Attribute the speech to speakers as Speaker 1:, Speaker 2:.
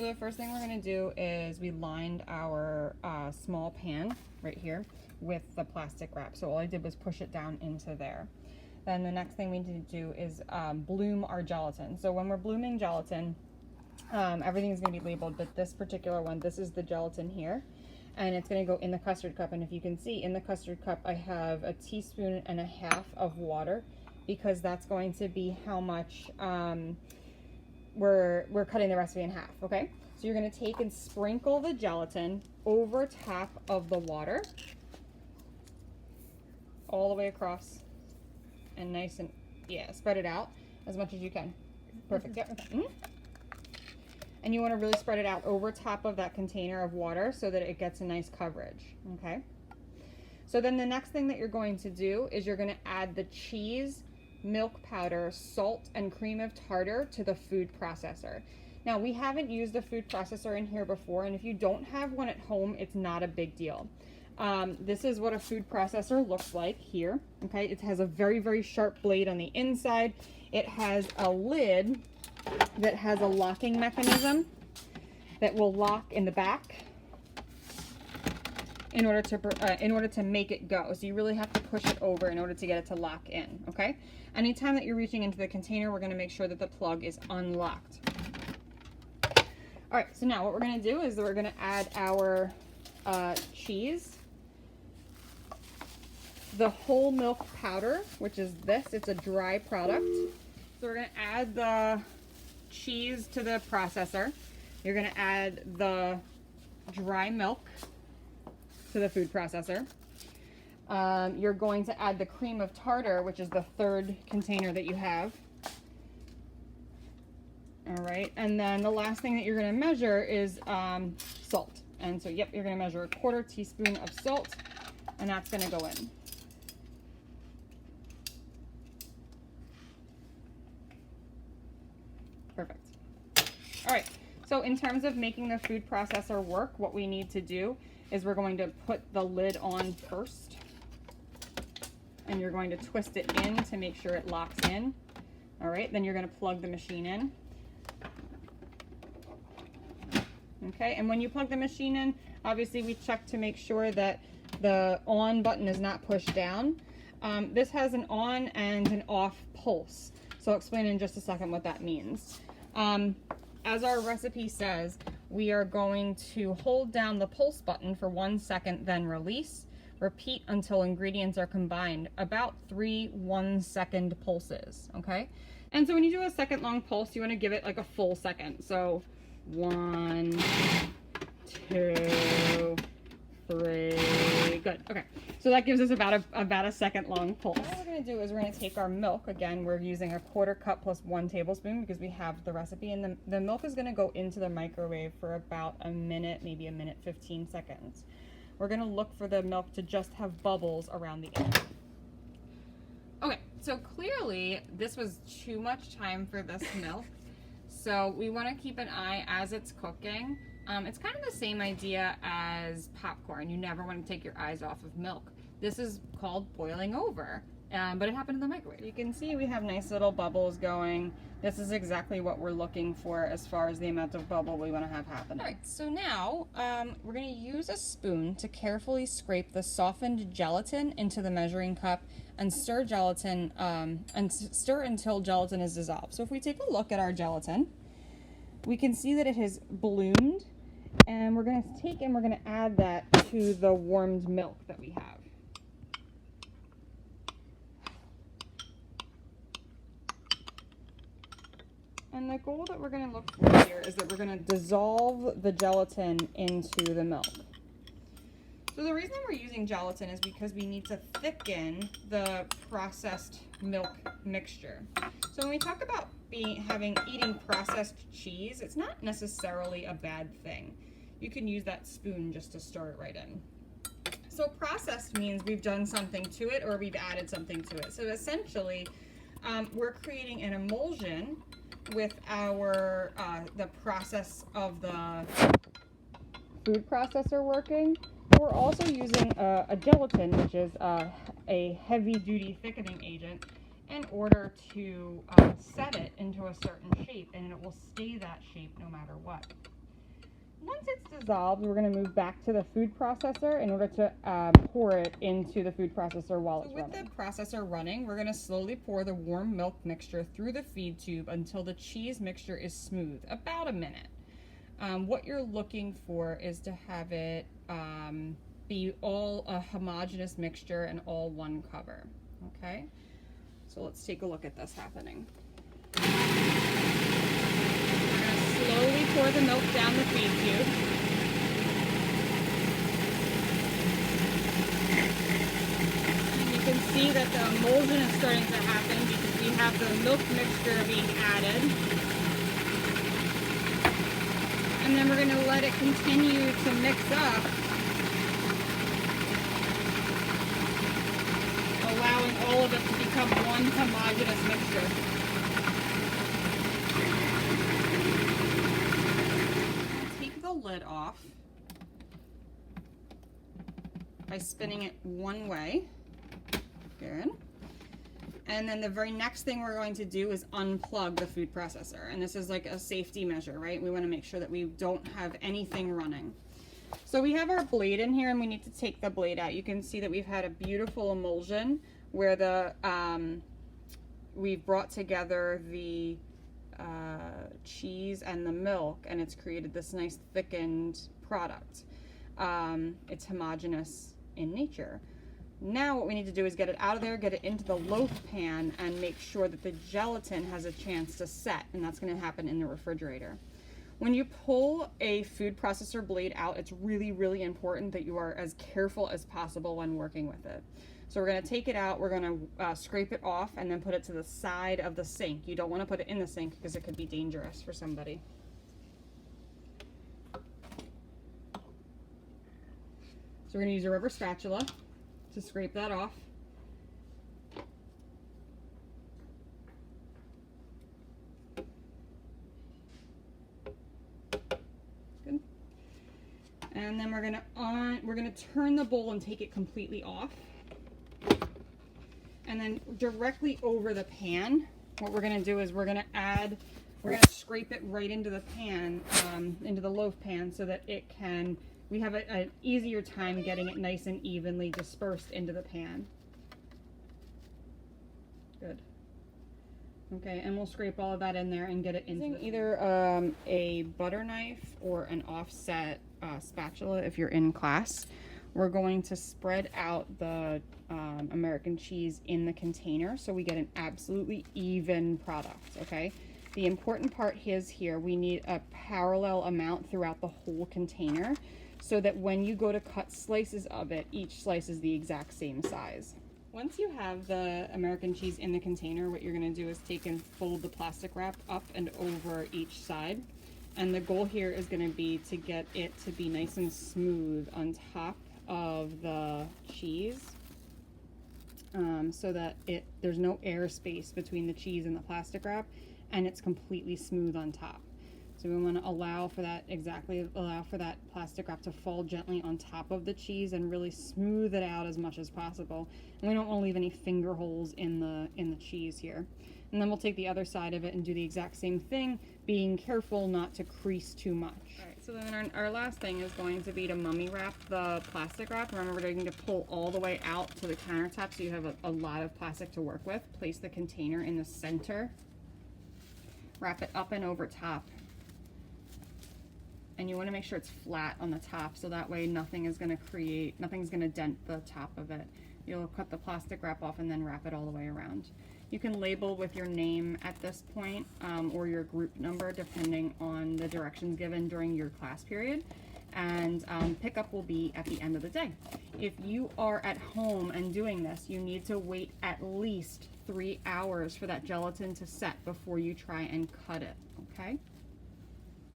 Speaker 1: So the first thing we're going to do is we lined our small pan right here with the plastic wrap. So all I did was push it down into there. Then the next thing we need to do is bloom our gelatin. So when we're blooming gelatin, everything is going to be labeled, but this particular one, this is the gelatin here, and it's going to go in the custard cup. And if you can see, in the custard cup I have a teaspoon and a half of water, because that's going to be how much we're cutting the recipe in half. Okay, so you're going to take and sprinkle the gelatin over top of the water all the way across, and nice and, yeah, spread it out as much as you can. Perfect. Yep. Okay. And you want to really spread it out over top of that container of water so that it gets a nice coverage. Okay, so then the next thing that you're going to do is you're going to add the cheese, milk powder, salt, and cream of tartar to the food processor. Now, we haven't used a food processor in here before, and if you don't have one at home, it's not a big deal. This is what a food processor looks like here. Okay, it has a very, very sharp blade on the inside. It has a lid that has a locking mechanism that will lock in the back in order to make it go. So you really have to push it over in order to get it to lock in. Okay, anytime that you're reaching into the container, we're going to make sure that the plug is unlocked. All right, so now what we're going to do is we're going to add our cheese, the whole milk powder, which is this. It's a dry product. So we're going to add the cheese to the processor. You're going to add the dry milk to the food processor. You're going to add the cream of tartar, which is the third container that you have. All right, and then the last thing that you're going to measure is salt. And so, yep, you're going to measure a 1/4 teaspoon of salt, and that's going to go in. Perfect. All right, so in terms of making the food processor work, what we need to do is we're going to put the lid on first, and you're going to twist it in to make sure it locks in. All right, then you're going to plug the machine in. Okay, and when you plug the machine in, obviously we check to make sure that the on button is not pushed down. This has an on and an off pulse, so I'll explain in just a second what that means. As our recipe says, we are going to hold down the pulse button for 1 second, then release. Repeat until ingredients are combined, about 3 1-second pulses, okay? And so when you do a second long pulse, you want to give it like a full second. So 1, 2, 3, good. Okay, so that gives us about a second long pulse. What we're going to do is we're going to take our milk. Again, we're using a 1/4 cup plus 1 tablespoon because we have the recipe, and the milk is going to go into the microwave for about a minute, maybe a minute 15 seconds. We're going to look for the milk to just have bubbles around the edge. Okay, so clearly this was too much time for this milk. So we want to keep an eye as it's cooking. It's kind of the same idea as popcorn. You never want to take your eyes off of milk. This is called boiling over, but it happened in the microwave. You can see we have nice little bubbles going. This is exactly what we're looking for as far as the amount of bubble we want to have happening. All right, so now we're going to use a spoon to carefully scrape the softened gelatin into the measuring cup and stir gelatin and stir until gelatin is dissolved. So if we take a look at our gelatin, we can see that it has bloomed, and we're going to take and we're going to add that to the warmed milk that we have. And the goal that we're going to look for here is that we're going to dissolve the gelatin into the milk. So the reason we're using gelatin is because we need to thicken the processed milk mixture. So when we talk about eating processed cheese, it's not necessarily a bad thing. You can use that spoon just to stir it right in. So processed means we've done something to it or we've added something to it. So essentially, we're creating an emulsion with our the process of the food processor working. We're also using a gelatin, which is a heavy-duty thickening agent, in order to set it into a certain shape, and it will stay that shape no matter what. dissolved, we're going to move back to the food processor in order to pour it into the food processor while it's running. With the processor running, we're going to slowly pour the warm milk mixture through the feed tube until the cheese mixture is smooth, about a minute. What you're looking for is to have it be all a homogeneous mixture and all one cover. Okay, so let's take a look at this happening. Slowly pour the milk down the feed tube. And you can see that the emulsion is starting to happen because we have the milk mixture being added. And then we're going to let it continue to mix up, allowing all of it to become one homogeneous mixture. Lid off by spinning it one way. Good. And then the very next thing we're going to do is unplug the food processor. And this is like a safety measure, right? We want to make sure that we don't have anything running. So we have our blade in here and we need to take the blade out. You can see that we've had a beautiful emulsion where the we've brought together the cheese and the milk, and it's created this nice thickened product. It's homogeneous in nature. Now what we need to do is get it out of there, get it into the loaf pan, and make sure that the gelatin has a chance to set, and that's going to happen in the refrigerator. When you pull a food processor blade out, it's really, really important that you are as careful as possible when working with it. So we're going to take it out, we're going to scrape it off, and then put it to the side of the sink. You don't want to put it in the sink because it could be dangerous for somebody. So we're going to use a rubber spatula to scrape that off. Good. And then we're going to turn the bowl and take it completely off. And then directly over the pan, what we're going to do is we're going to scrape it right into the pan, into the loaf pan, so that we have an easier time getting it nice and evenly dispersed into the pan. Good. Okay, and we'll scrape all of that in there and get it into either a butter knife or an offset spatula if you're in class. We're going to spread out the American cheese in the container so we get an absolutely even product, okay? The important part is here, we need a parallel amount throughout the whole container so that when you go to cut slices of it, each slice is the exact same size. Once you have the American cheese in the container, what you're going to do is take and fold the plastic wrap up and over each side. And the goal here is going to be to get it to be nice and smooth on top of the cheese, so that there's no air space between the cheese and the plastic wrap, and it's completely smooth on top. So we want to allow for that plastic wrap to fall gently on top of the cheese and really smooth it out as much as possible. And we don't want to leave any finger holes in the cheese here. And then we'll take the other side of it and do the exact same thing, being careful not to crease too much. All right, so then our last thing is going to be to mummy wrap the plastic wrap. Remember, we're going to pull all the way out to the countertop so you have a lot of plastic to work with. Place the container in the center. Wrap it up and over top. And you want to make sure it's flat on the top so that way nothing's going to dent the top of it. You'll cut the plastic wrap off and then wrap it all the way around. You can label with your name at this point, or your group number, depending on the directions given during your class period. And pickup will be at the end of the day. If you are at home and doing this, you need to wait at least 3 hours for that gelatin to set before you try and cut it, okay?